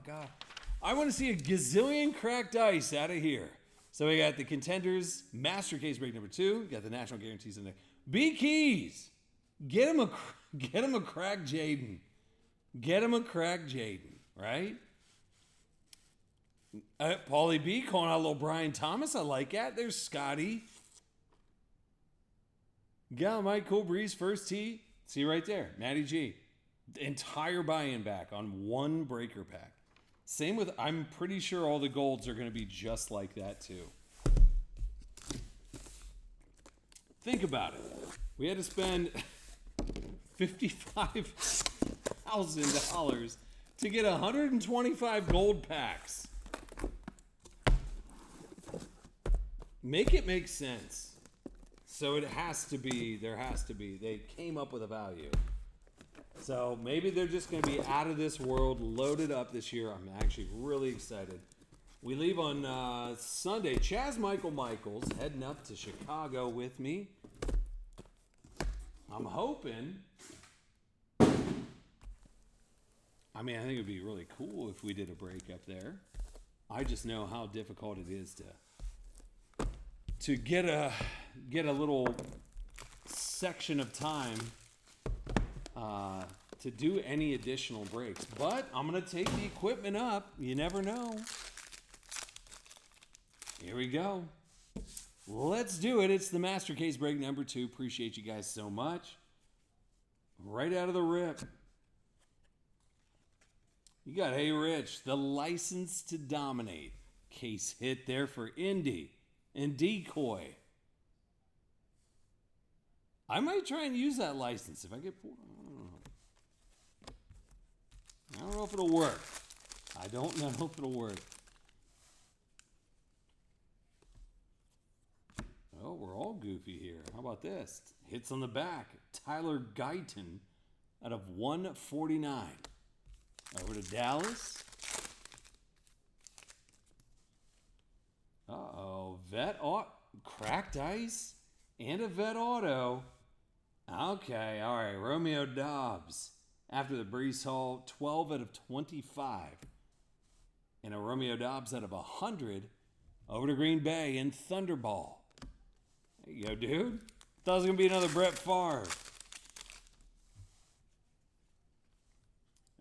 God. I want to see a gazillion cracked dice out of here. So we got the Contenders Master Case break number 2. We got the National Guarantees in there. B Keys. Get him a crack Jaden. Get him a crack Jaden, right? Paulie B calling out a little Brian Thomas. I like that. There's Scotty. Got Mike Cool Breeze first tee. See right there. Matty G. The entire buy-in back on one breaker pack. Same with, I'm pretty sure all the golds are going to be just like that too. Think about it. We had to spend $55,000 to get 125 gold packs. Make it make sense. So it has to be, they came up with a value. So maybe they're just going to be out of this world, loaded up this year. I'm actually really excited. We leave on Sunday. Chaz Michaels heading up to Chicago with me. I'm hoping. I mean, I think it would be really cool if we did a break up there. I just know how difficult it is to get a little section of time to do any additional breaks. But I'm going to take the equipment up. You never know. Here we go. Let's do it. It's the Master Case break number 2. Appreciate you guys so much. Right out of the rip. You got Hey Rich, the license to dominate. Case hit there for Indy and Decoy. I might try and use that license if I get pulled. I don't know if it'll work. I don't know if it'll work. Oh, we're all goofy here. How about this? Hits on the back. Tyler Guyton out of 149. Over to Dallas. Uh-oh. Vet auto. Cracked ice and a vet auto. Okay, all right. Romeo Dobbs. After the Brees Hall, 12 out of 25. And a Romeo Dobbs out of 100. Over to Green Bay and Thunderball. There you go, dude. Thought it was going to be another Brett Favre.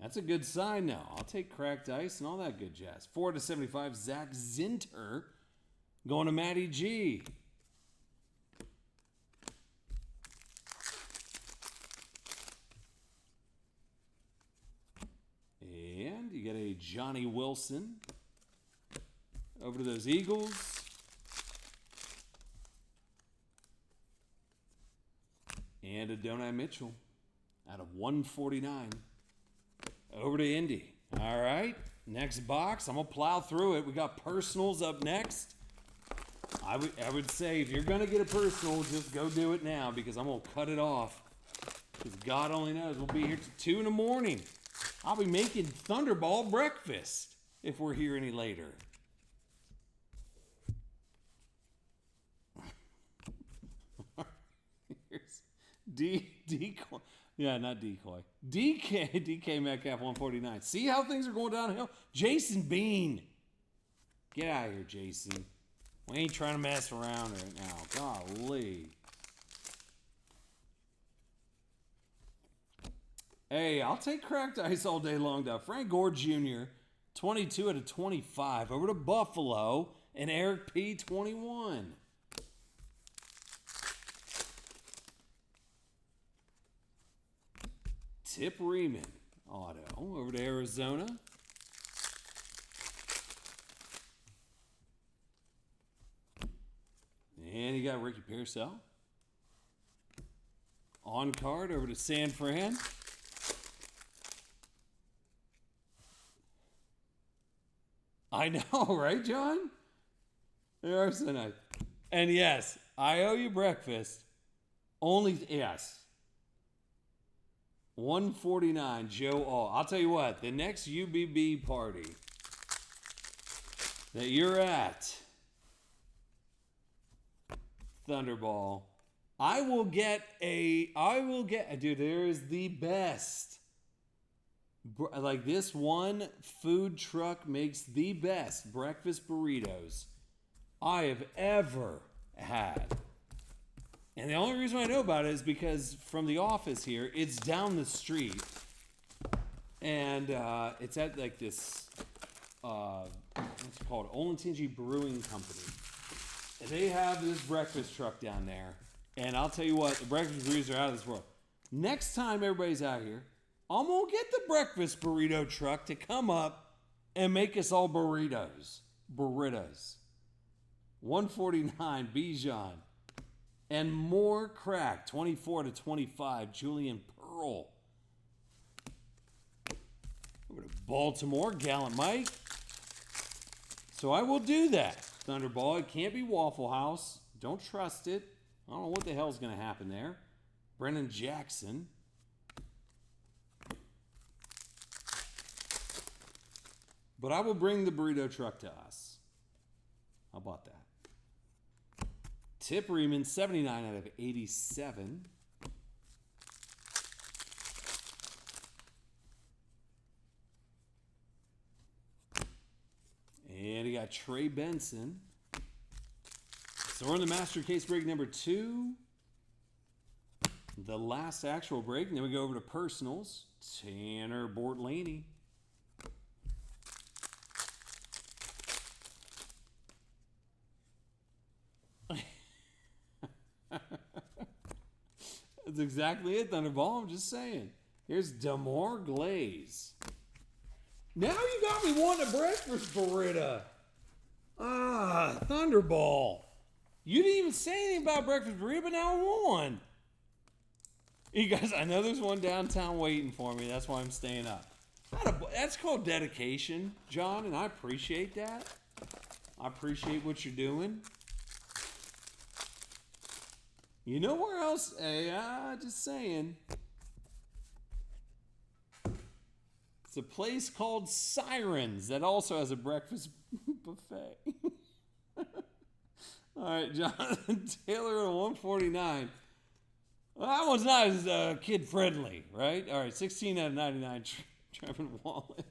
That's a good sign now. I'll take cracked ice and all that good jazz. 4 to 75, Zach Zinter going to Matty G. And you get a Johnny Wilson over to those Eagles. And a Adonai Mitchell out of 149. Over to Indy. All right. Next box. I'm going to plow through it. We got personals up next. I would say if you're going to get a personal, just go do it now because I'm going to cut it off. Because God only knows. We'll be here till 2 in the morning. I'll be making Thunderball breakfast if we're here any later. Here's Decoy. Yeah, not Decoy. DK Metcalf 149. See how things are going downhill? Jason Bean. Get out of here, Jason. We ain't trying to mess around right now. Golly. Hey, I'll take cracked ice all day long, though. Frank Gore Jr., 22 out of 25. Over to Buffalo and Eric P., 21. Tip Riemann auto over to Arizona. And you got Ricky Pearsall. On card over to San Fran. I know, right, John? They are so nice. And yes, I owe you breakfast. Only, yes. 149, Joe All. I'll tell you what, the next UBB party that you're at, Thunderball, dude, there is the best Like this one food truck makes the best breakfast burritos I have ever had. And the only reason I know about it is because from the office here, it's down the street. And it's at like this, what's it called? Olentangy Brewing Company. And they have this breakfast truck down there. And I'll tell you what, the breakfast burritos are out of this world. Next time everybody's out here, I'm going to get the breakfast burrito truck to come up and make us all burritos. Burritos. 149 Bijan. And more crack. 24-25 Julian Pearl. Over to Baltimore, Gallant Mike. So I will do that. Thunderball. It can't be Waffle House. Don't trust it. I don't know what the hell's going to happen there. Brennan Jackson. But I will bring the burrito truck to us. How about that? Tip Riemann, 79 out of 87. And he got Trey Benson. So we're in the master case break number 2. The last actual break. And then we go over to personals. Tanner Bortlaney. That's exactly it, Thunderball. I'm just saying. Here's Damar Glaze. Now you got me wanting a breakfast burrito. Thunderball. You didn't even say anything about breakfast burrito, but now I want one. You guys, I know there's one downtown waiting for me. That's why I'm staying up. That's called dedication, John, and I appreciate that. I appreciate what you're doing. You know where else? Hey, just saying. It's a place called Sirens that also has a breakfast buffet. All right, Jonathan Taylor at 149. Well, that one's not as kid friendly, right? All right, 16 out of 99. Trevin Wallace.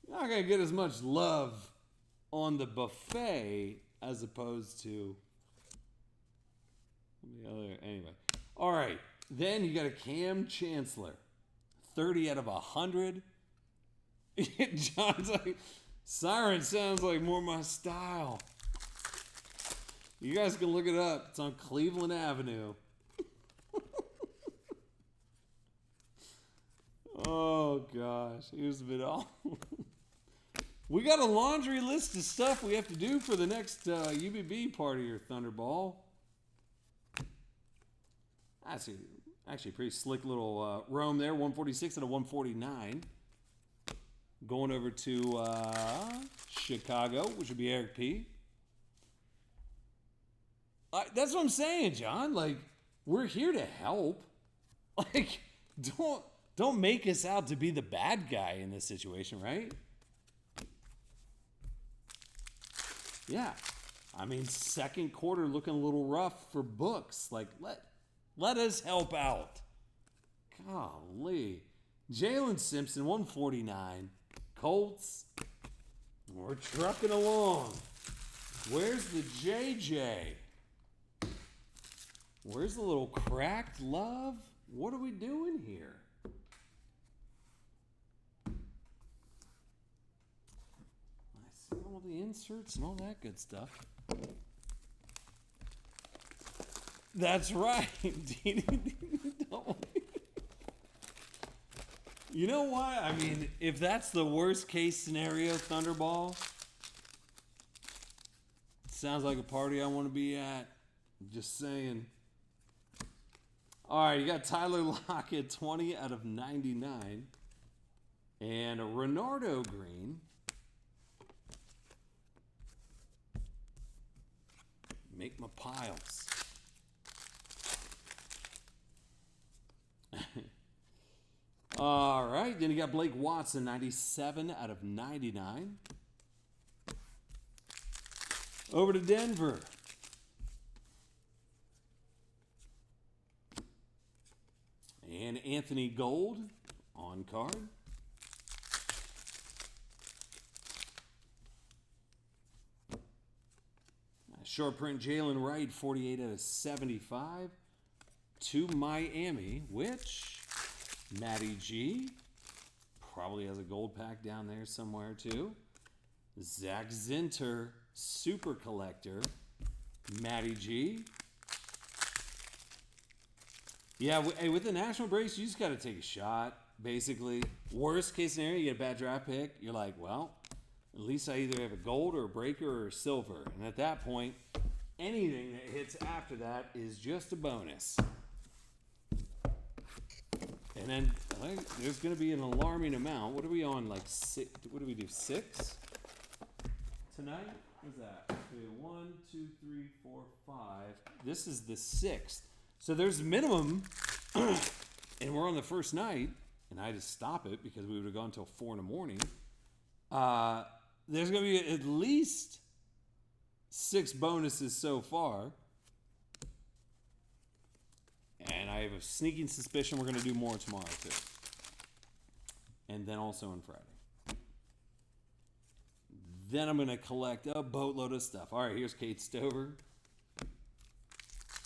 You're not gonna get as much love on the buffet as opposed to the other. Anyway, all right. Then you got a Cam Chancellor, 30 out of 100. John's like, Siren sounds like more my style. You guys can look it up. It's on Cleveland Avenue. Oh gosh, here's a bit all. We got a laundry list of stuff we have to do for the next UBB party here, Thunderball. That's actually a pretty slick little roam there. 146 out of 149. Going over to Chicago, which would be Eric P. That's what I'm saying, John. Like, we're here to help. Like, don't make us out to be the bad guy in this situation, right? Yeah. I mean, second quarter looking a little rough for books. Like, let us help out. Golly. Jalen Simpson, 149. Colts. We're trucking along. Where's the JJ? Where's the little cracked love? What are we doing here? I see all the inserts and all that good stuff. That's right. You know what? I mean, if that's the worst case scenario, Thunderball, it sounds like a party I want to be at. I'm just saying. All right, you got Tyler Lockett, 20 out of 99. And a Renardo Green. Make my piles. All right, then you got Blake Watson, 97 out of 99. Over to Denver. and Anthony Gold on card. Short print Jalen Wright, 48 out of 75. To Miami, which Matty G probably has a gold pack down there somewhere too. Zach Zinter, Super Collector. Matty G. Yeah, hey, with the national breaks, you just got to take a shot, basically. Worst case scenario, you get a bad draft pick. You're like, well, at least I either have a gold or a breaker or a silver. And at that point, anything that hits after that is just a bonus. And then there's going to be an alarming amount. What are we on, like six? What do we do, 6 tonight? What's that? Okay, 1, 2, 3, 4, 5. This is the 6th. So there's minimum, and we're on the first night, and I had to stop it because we would have gone until 4 in the morning. There's going to be at least 6 bonuses so far. And I have a sneaking suspicion we're going to do more tomorrow, too. And then also on Friday. Then I'm going to collect a boatload of stuff. All right, here's Kate Stover.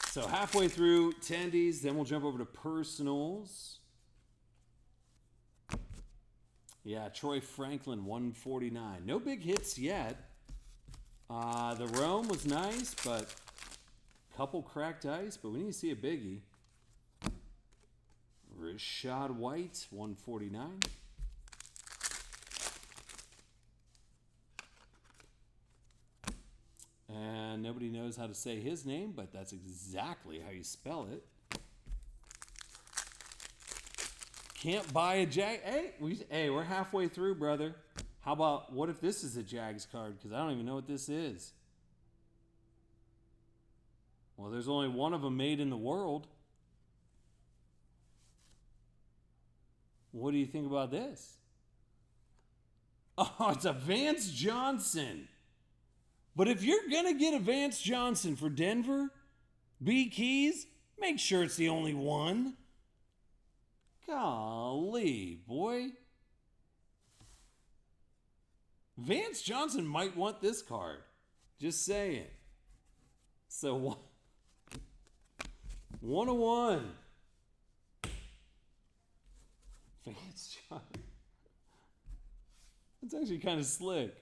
So halfway through tendies, then we'll jump over to personals. Yeah, Troy Franklin, 149. No big hits yet. The Rome was nice, but a couple cracked ice, but we need to see a biggie. Rashad White, 149. And nobody knows how to say his name, but that's exactly how you spell it. Can't buy a Jag. Hey, we're halfway through, brother. How about, what if this is a Jags card? Because I don't even know what this is. Well, there's only one of them made in the world. What do you think about this? Oh, it's a Vance Johnson. But if you're going to get a Vance Johnson for Denver, B Keys, make sure it's the only one. Golly, boy. Vance Johnson might want this card. Just saying. So, 101. Vance Johnson. That's actually kind of slick.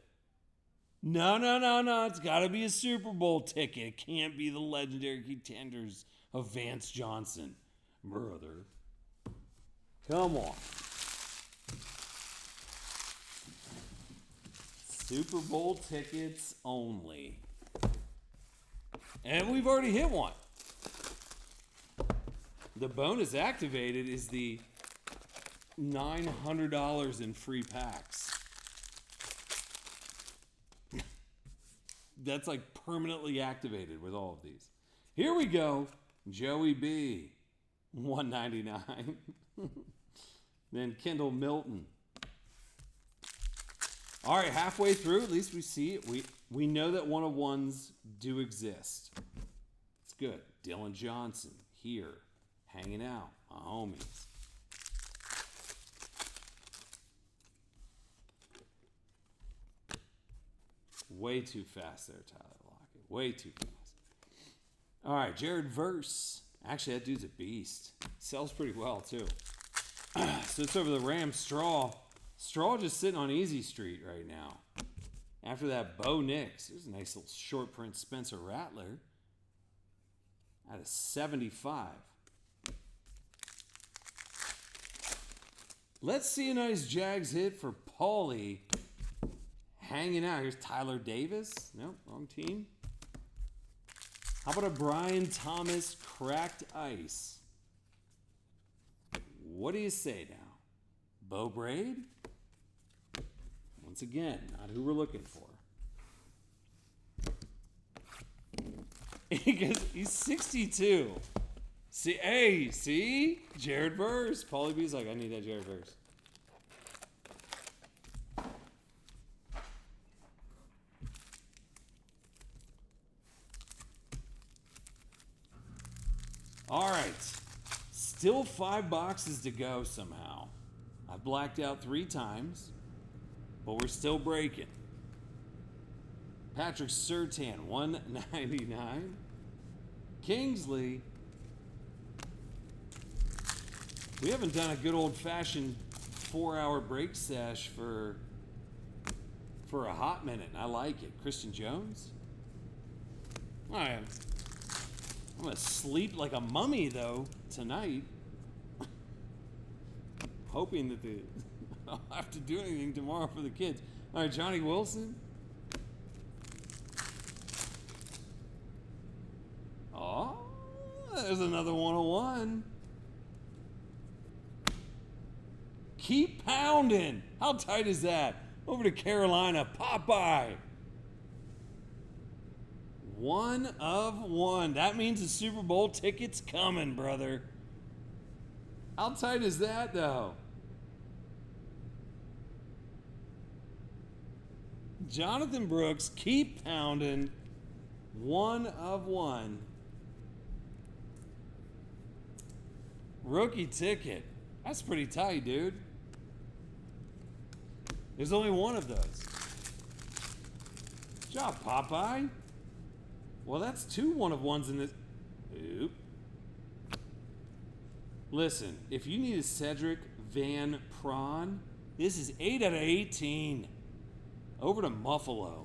No. It's got to be a Super Bowl ticket. It can't be the legendary Contenders of Vance Johnson. Brother. Come on. Super Bowl tickets only. And we've already hit one. The bonus activated is the $900 in free packs. That's like permanently activated with all of these. Here we go. Joey B. 199. Then Kendall Milton. All right, halfway through, at least we see it. We know that 101s do exist. It's good. Dylan Johnson here, hanging out, my homies. Way too fast there, Tyler Lockett. Way too fast. All right, Jared Verse. Actually, that dude's a beast. Sells pretty well, too. So it's over the Rams. Straw just sitting on Easy Street right now. After that, Bo Nix. There's a nice little short print Spencer Rattler. Out of 75. Let's see a nice Jags hit for Paulie. Hanging out. Here's Tyler Davis. Nope, wrong team. How about a Brian Thomas cracked ice? What do you say now? Bo Braid? Once again, not who we're looking for. He's 62. See? Jared Verse. Paulie B's like, I need that Jared Verse. All right. Still 5 boxes to go somehow. I've blacked out 3 times, but we're still breaking. Patrick Surtain, 199. Kingsley. We haven't done a good old-fashioned 4-hour break sesh for a hot minute. I like it. Christian Jones. All right. I'm going to sleep like a mummy, though, tonight. Hoping that I don't have to do anything tomorrow for the kids. All right, Johnny Wilson. Oh, there's another 101. Keep pounding. How tight is that? Over to Carolina. Popeye. 1 of 1. That means the Super Bowl ticket's coming, brother. How tight is that, though? Jonathan Brooks, keep pounding. 1 of 1. Rookie ticket. That's pretty tight, dude. There's only 1 of those. Good job, Popeye. Well, that's 2 1-of-1s in this. Oop. Listen, if you need a Cedric Van Prawn, this is 8 out of 18. Over to Muffalo.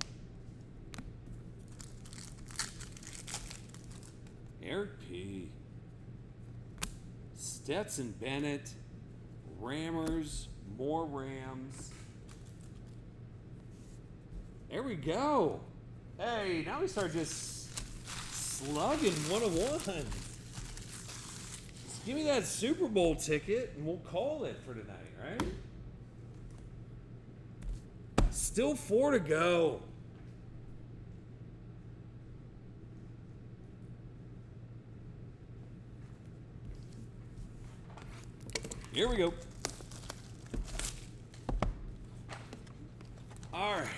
Eric P. Stetson Bennett. Rammers. More Rams. There we go. Hey, now we start just slugging 101. Just give me that Super Bowl ticket and we'll call it for tonight, right? Still 4 to go. Here we go. All right.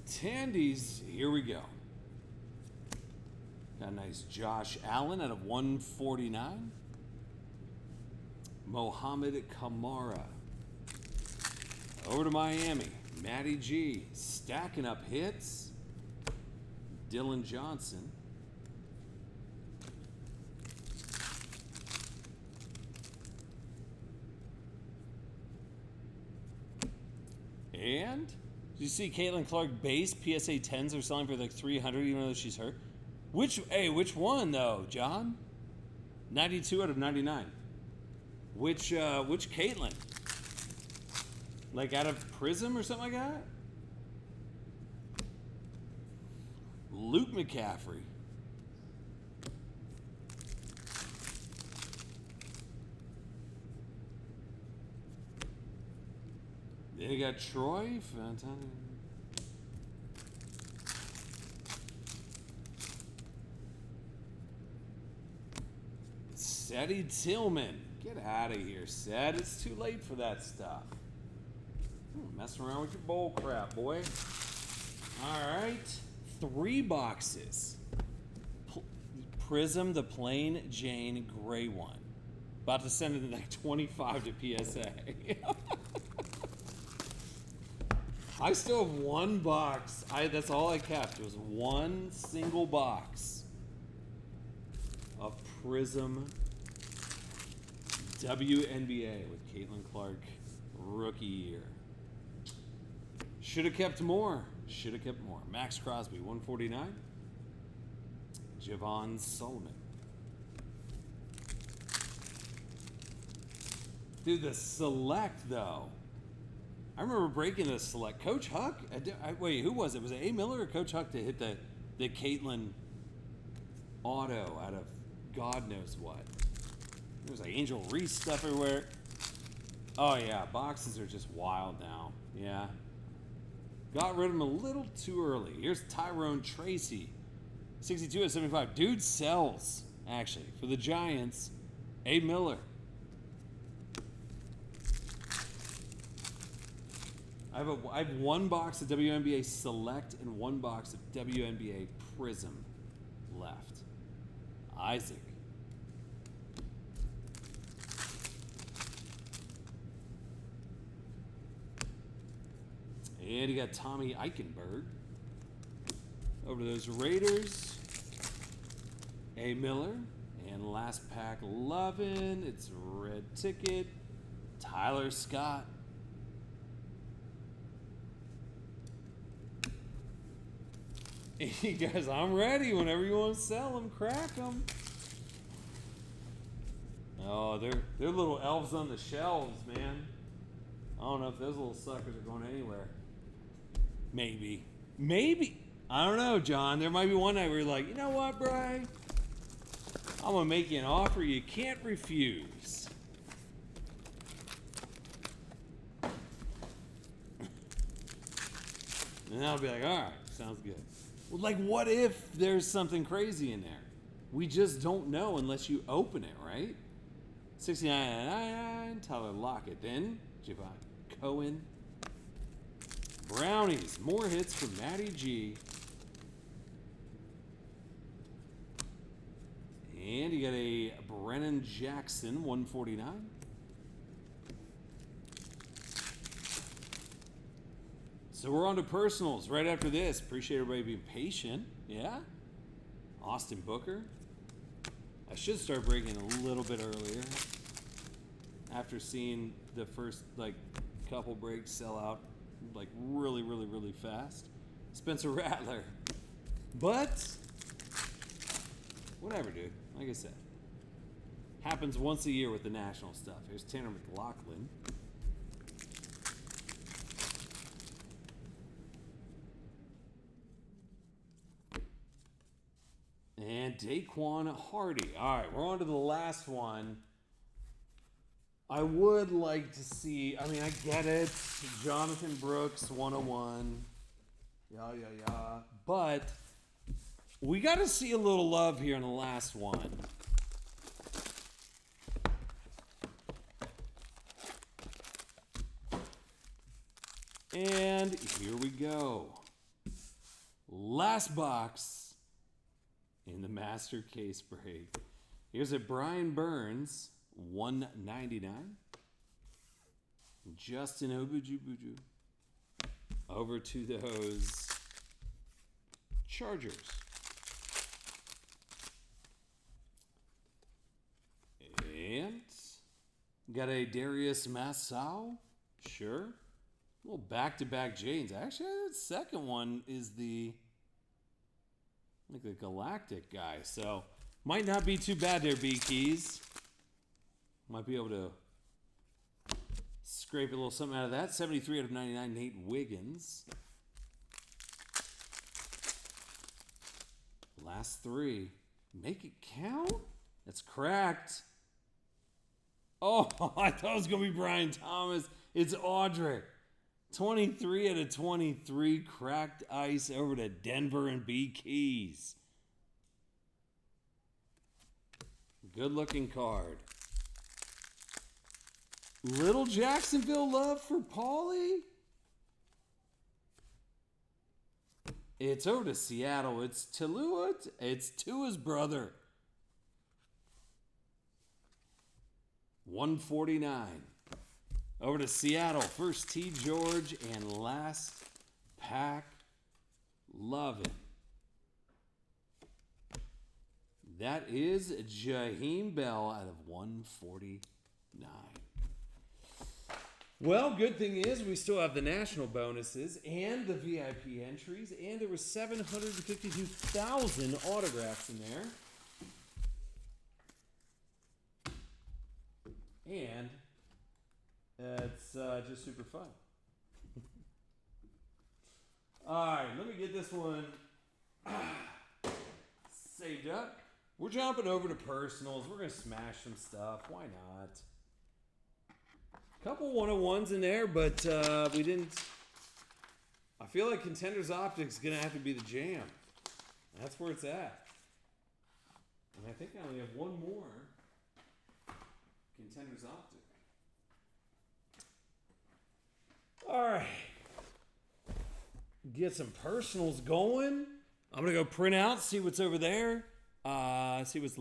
Tandy's, here we go. Got a nice Josh Allen out of 149. Mohamed Kamara. Over to Miami. Matty G. Stacking up hits. Dylan Johnson. And did you see Caitlin Clark base PSA 10s are selling for like 300 even though she's hurt? Which one though, John? 92 out of 99. Which Caitlin? Like out of Prism or something like that? Luke McCaffrey. Then you got Troy. Sadie Tillman. Get out of here, Sad. It's too late for that stuff. Messing around with your bowl crap, boy. All right. 3 boxes. Prism, the plain Jane gray one. About to send it in like 25 to PSA. I still have 1 box. That's all I kept. It was 1 single box of Prism WNBA with Caitlin Clark rookie year. Should have kept more. Should have kept more. Max Crosby, 149. Javon Solomon. Dude, the select, though. I remember breaking the select. Coach Huck? Wait, who was it? Was it A. Miller or Coach Huck to hit the Caitlin auto out of God knows what? There was like Angel Reese stuff everywhere. Oh, yeah. Boxes are just wild now. Yeah. Got rid of them a little too early. Here's Tyrone Tracy. 62 at 75. Dude sells, actually. For the Giants, A. I have one box of WNBA Select and one box of WNBA Prism left. Isaac. And you got Tommy Eichenberg. Over to those Raiders. A. Miller. And last pack, Lovin'. It's red ticket. Tyler Scott. Hey guys, I'm ready. Whenever you want to sell them, crack them. Oh, they're little elves on the shelves, man. I don't know if those little suckers are going anywhere. Maybe. I don't know, John. There might be one night where you're like, you know what, Bri? I'm going to make you an offer you can't refuse. And I'll be like, all right, sounds good. Well, like, what if there's something crazy in there? We just don't know unless you open it, right? $69.99, Tyler Lockett. Then, Javon Cohen. Brownies, more hits for Matty G. And you got a Brennan Jackson, 149. So we're on to personals right after this. Appreciate everybody being patient. Yeah? Austin Booker. I should start breaking a little bit earlier. After seeing the first, couple breaks sell out, really, really, really fast. Spencer Rattler. But, whatever, dude. Like I said. Happens once a year with the national stuff. Here's Tanner McLaughlin. And Daquan Hardy. All right, we're on to the last one. I would like to see, I get it. Jonathan Brooks, 101. Yeah. But we got to see a little love here in the last one. And here we go. Last box in the master case break. Here's a Brian Burns, 199. Justin Obuju. Over to those Chargers. And got a Darius Massau. Sure. A little back-to-back Janes. Actually, the second one is the Galactic guy. So, might not be too bad there, B-Keys. Might be able to scrape a little something out of that. 73 out of 99, Nate Wiggins. Last three. Make it count? That's cracked. Oh, I thought it was going to be Brian Thomas. It's Audric. 23 out of 23, cracked ice over to Denver and B-Keys. Good looking card. Little Jacksonville love for Paulie. It's over to Seattle. It's Talua. It's Tua's brother. 149. Over to Seattle. First T. George and last pack. Love it. That is Jaheim Bell out of 149. Well, good thing is we still have the national bonuses and the VIP entries, and there were 752,000 autographs in there. And it's just super fun. All right, let me get this one saved up. We're jumping over to personals. We're going to smash some stuff. Why not? Couple 101s in there, but we didn't. I feel like Contenders Optics is going to have to be the jam. That's where it's at. And I think I only have one more Contenders Optic. All right. get some personals going. I'm gonna go print out, see what's over there. See what's